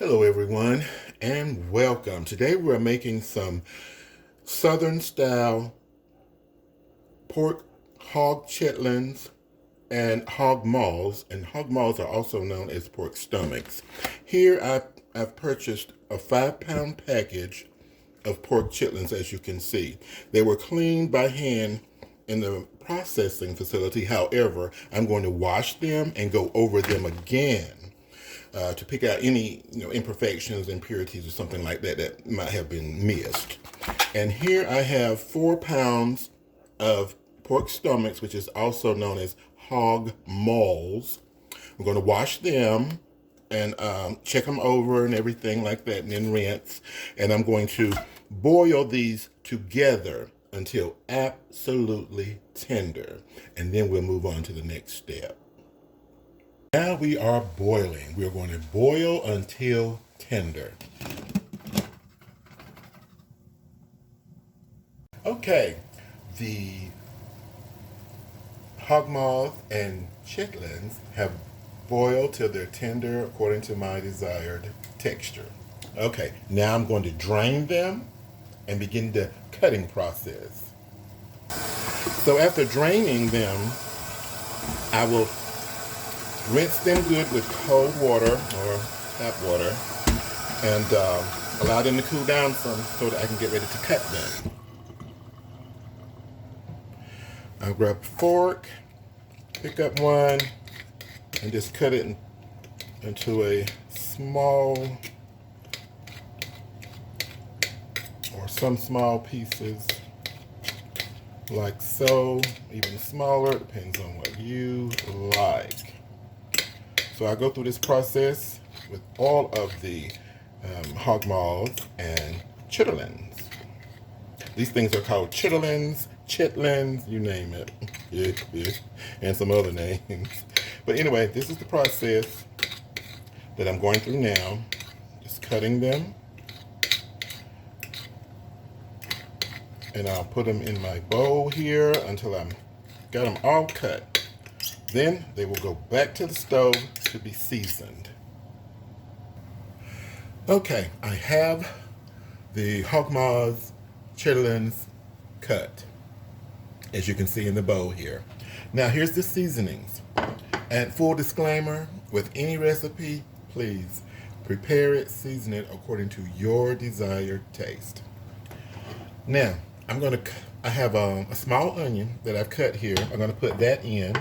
Hello everyone and welcome. Today we're making some Southern style pork hog chitlins and hog maws, and hog maws are also known as pork stomachs. Here I've purchased a 5-pound package of pork chitlins. As you can see, they were cleaned by hand in the processing facility. However, I'm going to wash them and go over them again to pick out any imperfections, impurities, or something like that that might have been missed. And here I have 4 pounds of pork stomachs, which is also known as hog maws. We're going to wash them and check them over and everything like that, and then rinse. And I'm going to boil these together until absolutely tender, and then we'll move on to the next step. Now we are boiling. We're going to boil until tender. Okay, the hog maws and chitlins have boiled till they're tender according to my desired texture. Okay, now I'm going to drain them and begin the cutting process. So after draining them, I will rinse them good with cold water or tap water and allow them to cool down some so that I can get ready to cut them. I'll grab a fork, pick up one, and just cut it into a small or some small pieces like so, even smaller, depends on what you like. So I go through this process with all of the hog maws and chitterlings. These things are called chitterlings, chitlins, you name it, and some other names. But anyway, this is the process that I'm going through now. Just cutting them. And I'll put them in my bowl here until I've got them all cut. Then they will go back to the stove to be seasoned. Okay, I have the hog maws, chitterlings cut, as you can see in the bowl here. Now here's the seasonings. And full disclaimer, with any recipe, please prepare it, season it according to your desired taste. Now, I have a small onion that I've cut here. I'm going to put that in.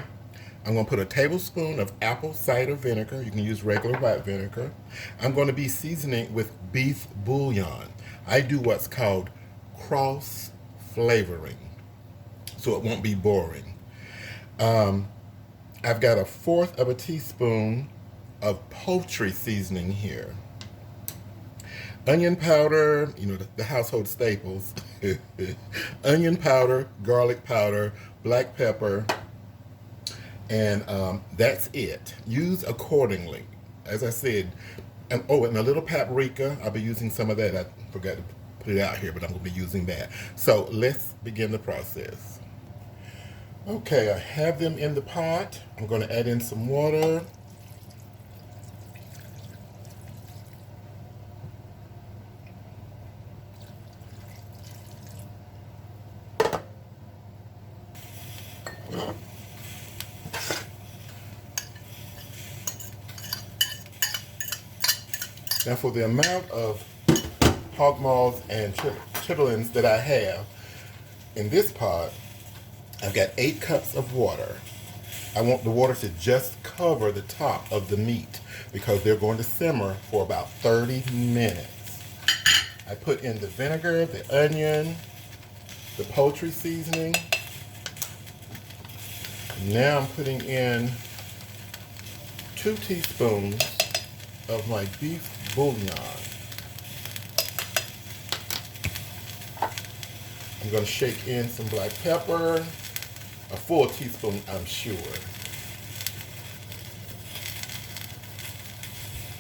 I'm going to put a tablespoon of apple cider vinegar. You can use regular white vinegar. I'm going to be seasoning with beef bouillon. I do what's called cross flavoring, so it won't be boring. I've got 1/4 of a teaspoon of poultry seasoning here. Onion powder, the household staples. Onion powder, garlic powder, black pepper, and that's it. Use accordingly. As I said, and a little paprika. I'll be using some of that. I forgot to put it out here, but I'm going to be using that. So let's begin the process. Okay, I have them in the pot. I'm going to add in some water. Now for the amount of hog maws and chitterlings that I have in this pot, I've got 8 cups of water. I want the water to just cover the top of the meat because they're going to simmer for about 30 minutes. I put in the vinegar, the onion, the poultry seasoning. Now I'm putting in 2 teaspoons of my beef bouillon. I'm going to shake in some black pepper, a full teaspoon, I'm sure.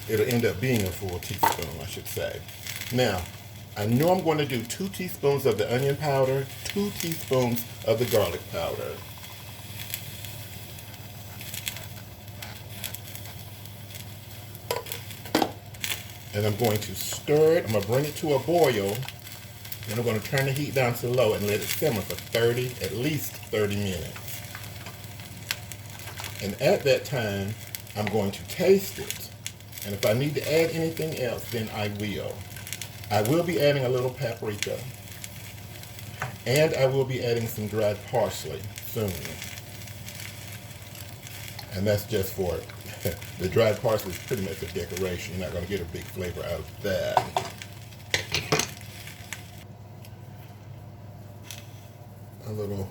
It'll end up being a full teaspoon, I should say. Now, I know I'm going to do 2 teaspoons of the onion powder, 2 teaspoons of the garlic powder. And I'm going to stir it. I'm going to bring it to a boil. Then I'm going to turn the heat down to low and let it simmer for at least 30 minutes. And at that time, I'm going to taste it. And if I need to add anything else, then I will. I will be adding a little paprika. And I will be adding some dried parsley soon. And that's just for it. The dried parsley is pretty much a decoration. You're not going to get a big flavor out of that. A little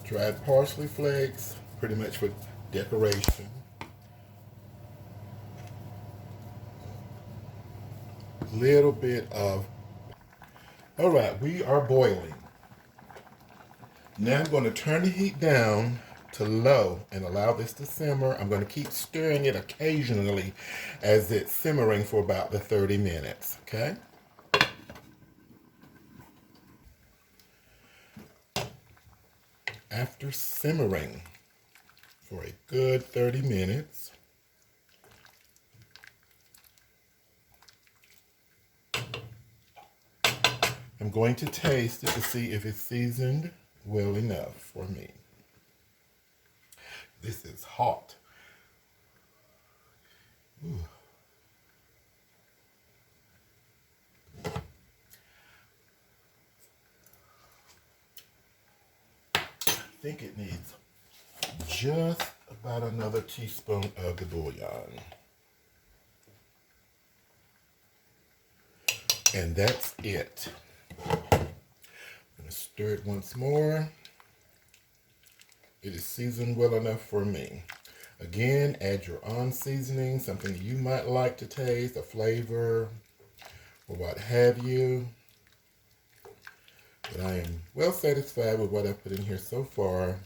dried parsley flakes, pretty much for decoration. Little bit of, all right, we are boiling. Now I'm going to turn the heat down to low and allow this to simmer. I'm going to keep stirring it occasionally as it's simmering for about the 30 minutes, okay? After simmering for a good 30 minutes, I'm going to taste it to see if it's seasoned well enough for me. This is hot. Ooh. I think it needs just about another teaspoon of the bouillon. And that's it. I'm going to stir it once more. It is seasoned well enough for me. Again, add your own seasoning, something you might like to taste, a flavor, or what have you. But I am well satisfied with what I've put in here so far.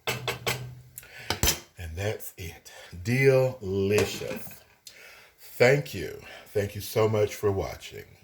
And that's it. Delicious. Thank you. Thank you so much for watching.